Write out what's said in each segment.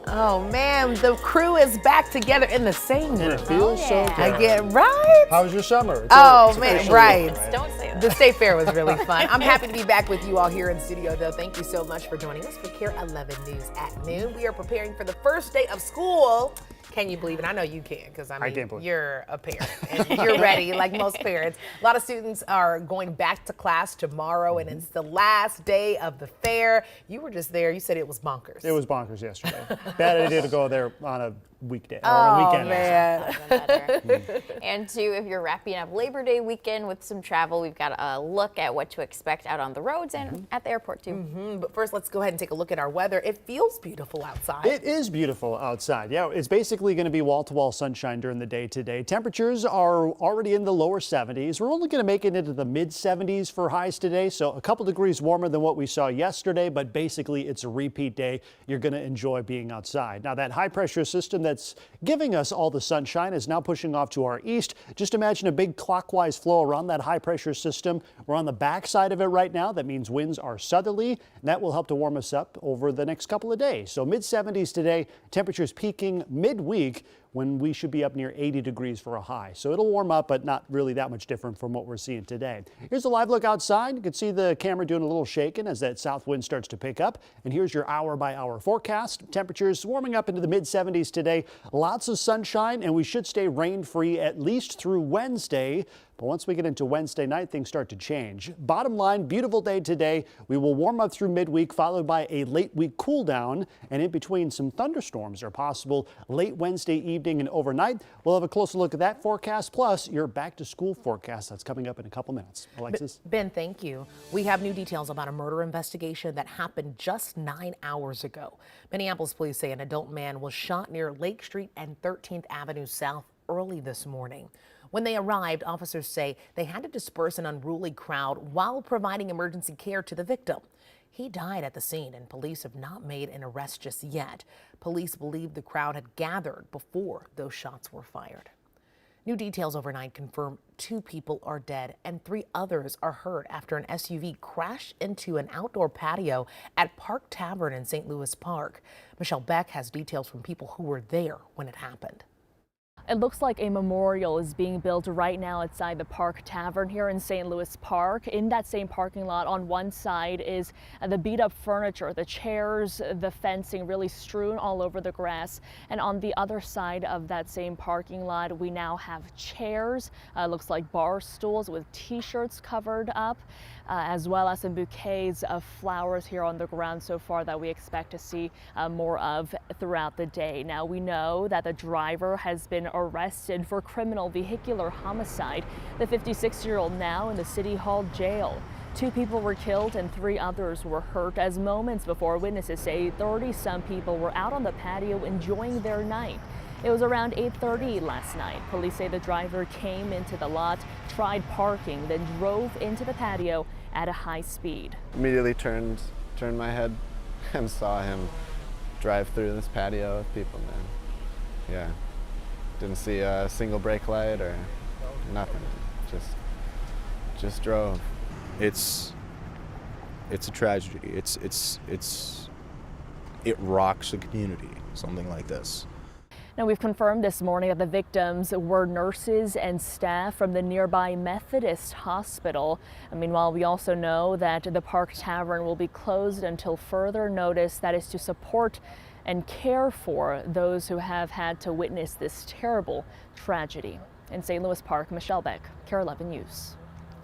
Oh man, the crew is back together in the same room. It feels so good. I get right. How was your summer? Oh man, right. Don't say that. The State Fair was really fun. I'm happy to be back with you all here in studio, though. Thank you so much for joining us for KARE 11 News at noon. We are preparing for the first day of school. Can you believe it? I know you can, because I can't believe you're a parent and you're ready, like most parents. A lot of students are going back to class tomorrow, and it's the last day of the fair. You were just there. You said it was bonkers. It was bonkers yesterday. Bad idea to go there on a weekday or on a weekend. Man. And two, if you're wrapping up Labor Day weekend with some travel, we've got a look at what to expect out on the roads and at the airport too. But first, let's go ahead and take a look at our weather. It feels beautiful outside. It is beautiful outside. Yeah, it's basically going to be wall-to-wall sunshine during the day today. Temperatures are already in the lower 70s. We're only going to make it into the mid 70s for highs today, so a couple degrees warmer than what we saw yesterday, but basically it's a repeat day. You're going to enjoy being outside. Now, that high pressure system that's giving us all the sunshine is now pushing off to our east. Just imagine a big clockwise flow around that high pressure system. We're on the back side of it right now. That means winds are southerly, and that will help to warm us up over the next couple of days. So mid 70s today, temperatures peaking midweek when we should be up near 80 degrees for a high. So it'll warm up, but not really that much different from what we're seeing today. Here's a live look outside. You can see the camera doing a little shaking as that south wind starts to pick up. And here's your hour-by-hour forecast. Temperatures warming up into the mid 70s today. Lots of sunshine, and we should stay rain-free at least through Wednesday. But once we get into Wednesday night, things start to change. Bottom line, beautiful day today. We will warm up through midweek, followed by a late week cool down. And in between, some thunderstorms are possible late Wednesday evening and overnight. We'll have a closer look at that forecast, plus your back to school forecast that's coming up in a couple minutes. Alexis? Ben, thank you. We have new details about a murder investigation that happened just 9 hours ago. Minneapolis police say an adult man was shot near Lake Street and 13th Avenue South early this morning. When they arrived, officers say they had to disperse an unruly crowd while providing emergency care to the victim. He died at the scene, and police have not made an arrest just yet. Police believe the crowd had gathered before those shots were fired. New details overnight confirm 2 people are dead and 3 others are hurt after an SUV crashed into an outdoor patio at Park Tavern in St. Louis Park. Michelle Beck has details from people who were there when it happened. It looks like a memorial is being built right now outside the Park Tavern here in St. Louis Park. In that same parking lot, on one side is the beat up furniture, the chairs, the fencing really strewn all over the grass. And on the other side of that same parking lot, we now have chairs, looks like bar stools with t-shirts covered up, as well as some bouquets of flowers here on the ground so far that we expect to see more of throughout the day. Now, we know that the driver has been arrested for criminal vehicular homicide. The 56-year-old now in the City Hall jail. 2 people were killed and 3 others were hurt as moments before witnesses say 30-some people were out on the patio enjoying their night. It was around 8:30 last night. Police say the driver came into the lot, tried parking, then drove into the patio at a high speed. Immediately turned my head and saw him drive through this patio with people, man. Yeah. Didn't see a single brake light or nothing. Just drove. It's a tragedy. It rocks a community, something like this. Now, we've confirmed this morning that the victims were nurses and staff from the nearby Methodist Hospital. And meanwhile, we also know that the Park Tavern will be closed until further notice. That is to support and care for those who have had to witness this terrible tragedy. In St. Louis Park, Michelle Beck, KARE 11 News.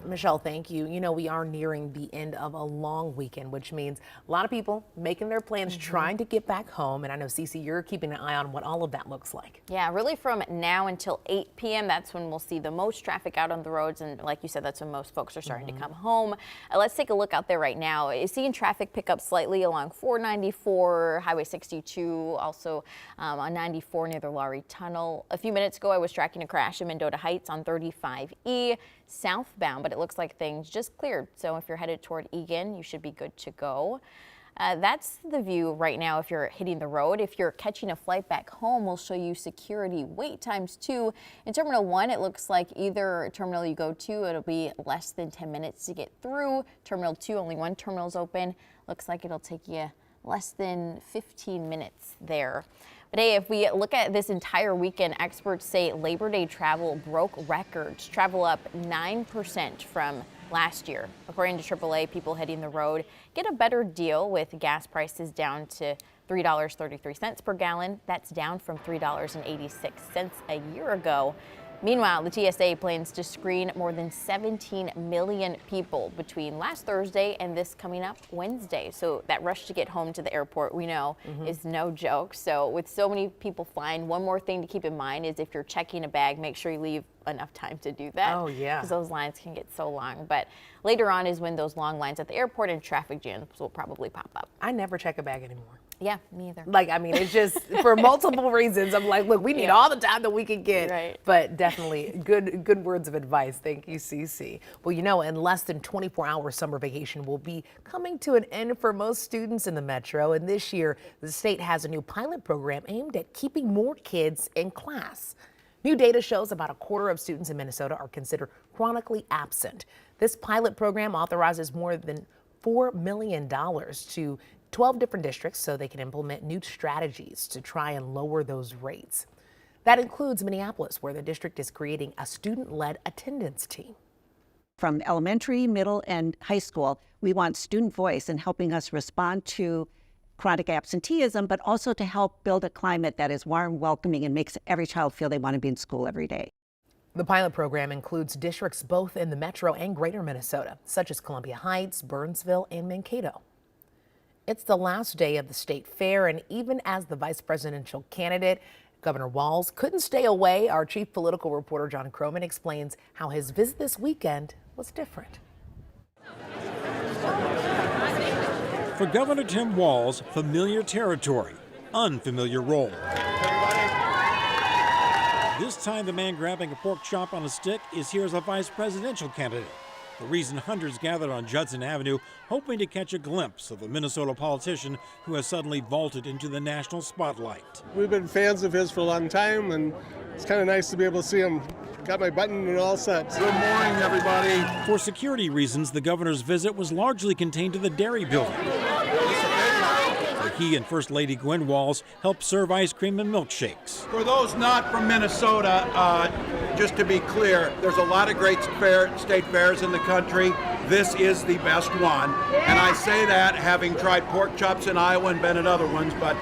Michelle, thank you. You know, we are nearing the end of a long weekend, which means a lot of people making their plans, trying to get back home. And I know, Cece, you're keeping an eye on what all of that looks like. Yeah, really from now until 8 p.m. That's when we'll see the most traffic out on the roads. And like you said, that's when most folks are starting to come home. Let's take a look out there right now. Is seeing traffic pick up slightly along 494, Highway 62, also on 94 near the Laurie Tunnel. A few minutes ago, I was tracking a crash in Mendota Heights on 35E southbound, but it looks like things just cleared. So if you're headed toward Eagan, you should be good to go. That's the view right now if you're hitting the road. If you're catching a flight back home, we'll show you security wait times too. In Terminal 1, it looks like either terminal you go to, it'll be less than 10 minutes to get through. Terminal 2, only one terminal is open. Looks like it'll take you less than 15 minutes there. But hey, if we look at this entire weekend, experts say Labor Day travel broke records. Travel up 9% from last year. According to AAA, people hitting the road get a better deal with gas prices down to $3.33 per gallon. That's down from $3.86 a year ago. Meanwhile, the TSA plans to screen more than 17 million people between last Thursday and this coming up Wednesday. So that rush to get home to the airport, we know, is no joke. So with so many people flying, one more thing to keep in mind is if you're checking a bag, make sure you leave enough time to do that. Oh, yeah. Because those lines can get so long. But later on is when those long lines at the airport and traffic jams will probably pop up. I never check a bag anymore. Yeah, me either. Like, I mean, it's just for multiple reasons. I'm like, look, we need all the time that we can get. Right. But definitely good words of advice. Thank you, Cece. Well, you know, in less than 24 hours, summer vacation will be coming to an end for most students in the metro. And this year, the state has a new pilot program aimed at keeping more kids in class. New data shows about a quarter of students in Minnesota are considered chronically absent. This pilot program authorizes more than $4 million to 12 different districts so they can implement new strategies to try and lower those rates. That includes Minneapolis, where the district is creating a student-led attendance team. From elementary, middle, and high school, we want student voice in helping us respond to chronic absenteeism, but also to help build a climate that is warm, welcoming, and makes every child feel they want to be in school every day. The pilot program includes districts both in the metro and greater Minnesota, such as Columbia Heights, Burnsville, and Mankato. It's the last day of the state fair, and even as the vice presidential candidate, Governor Walz couldn't stay away. Our chief political reporter, John Croman, explains how his visit this weekend was different. For Governor Tim Walz, familiar territory, unfamiliar role. This time, the man grabbing a pork chop on a stick is here as a vice presidential candidate. The reason hundreds gathered on Judson Avenue, hoping to catch a glimpse of the Minnesota politician who has suddenly vaulted into the national spotlight. We've been fans of his for a long time, and it's kind of nice to be able to see him. Got my button and all set. Good morning, everybody. For security reasons, the governor's visit was largely contained to the Dairy Building, where he and First Lady Gwen Walz helped serve ice cream and milkshakes. For those not from Minnesota, just to be clear, there's a lot of great state fairs in the country. This is the best one. And I say that having tried pork chops in Iowa and been at other ones, but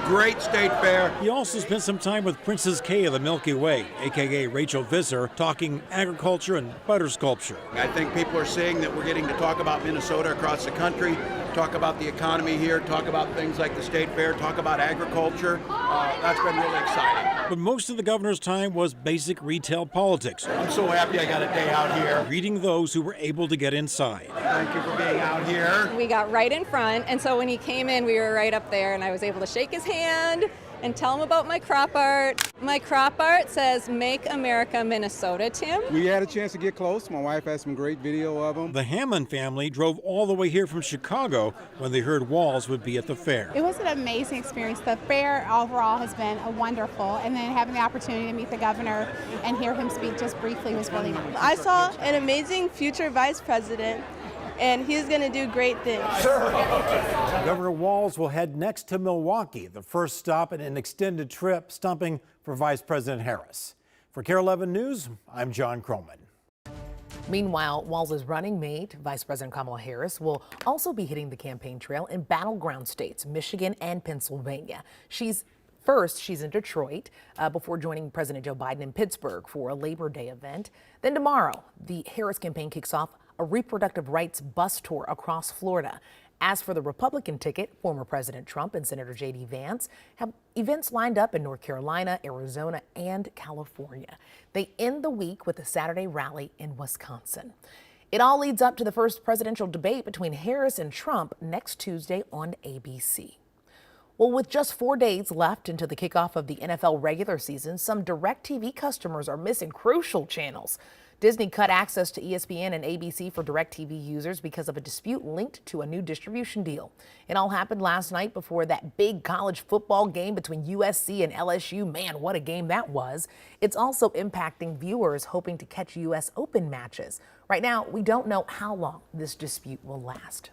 great state fair. He also spent some time with Princess Kay of the Milky Way, a.k.a. Rachel Visser, talking agriculture and butter sculpture. I think people are seeing that we're getting to talk about Minnesota across the country, talk about the economy here, talk about things like the state fair, talk about agriculture. That's been really exciting. But most of the governor's time was basic retail politics, I'm so happy I got a day out here. greeting those who were able to get inside. Thank you for being out here. We got right in front, and so when he came in, we were right up there, and I was able to shake his hand and tell him about my crop art. My crop art says, "Make America Minnesota," Tim. We had a chance to get close. My wife had some great video of him. The Hammond family drove all the way here from Chicago when they heard Walz would be at the fair. It was an amazing experience. The fair overall has been wonderful, and then having the opportunity to meet the governor and hear him speak just briefly was really nice. I saw an amazing future vice president, and he's going to do great things. Governor Walz will head next to Milwaukee, the first stop in an extended trip, stumping for Vice President Harris. For KARE 11 News, I'm John Croman. Meanwhile, Walz's running mate, Vice President Kamala Harris, will also be hitting the campaign trail in battleground states, Michigan and Pennsylvania. She's in Detroit before joining President Joe Biden in Pittsburgh for a Labor Day event. Then tomorrow, the Harris campaign kicks off a reproductive rights bus tour across Florida. As for the Republican ticket, former President Trump and Senator J.D. Vance have events lined up in North Carolina, Arizona, and California. They end the week with a Saturday rally in Wisconsin. It all leads up to the first presidential debate between Harris and Trump next Tuesday on ABC. Well, with just 4 days left until the kickoff of the NFL regular season, some DirecTV customers are missing crucial channels. Disney cut access to ESPN and ABC for DirecTV users because of a dispute linked to a new distribution deal. It all happened last night before that big college football game between USC and LSU. Man, what a game that was. It's also impacting viewers hoping to catch U.S. Open matches. Right now, we don't know how long this dispute will last.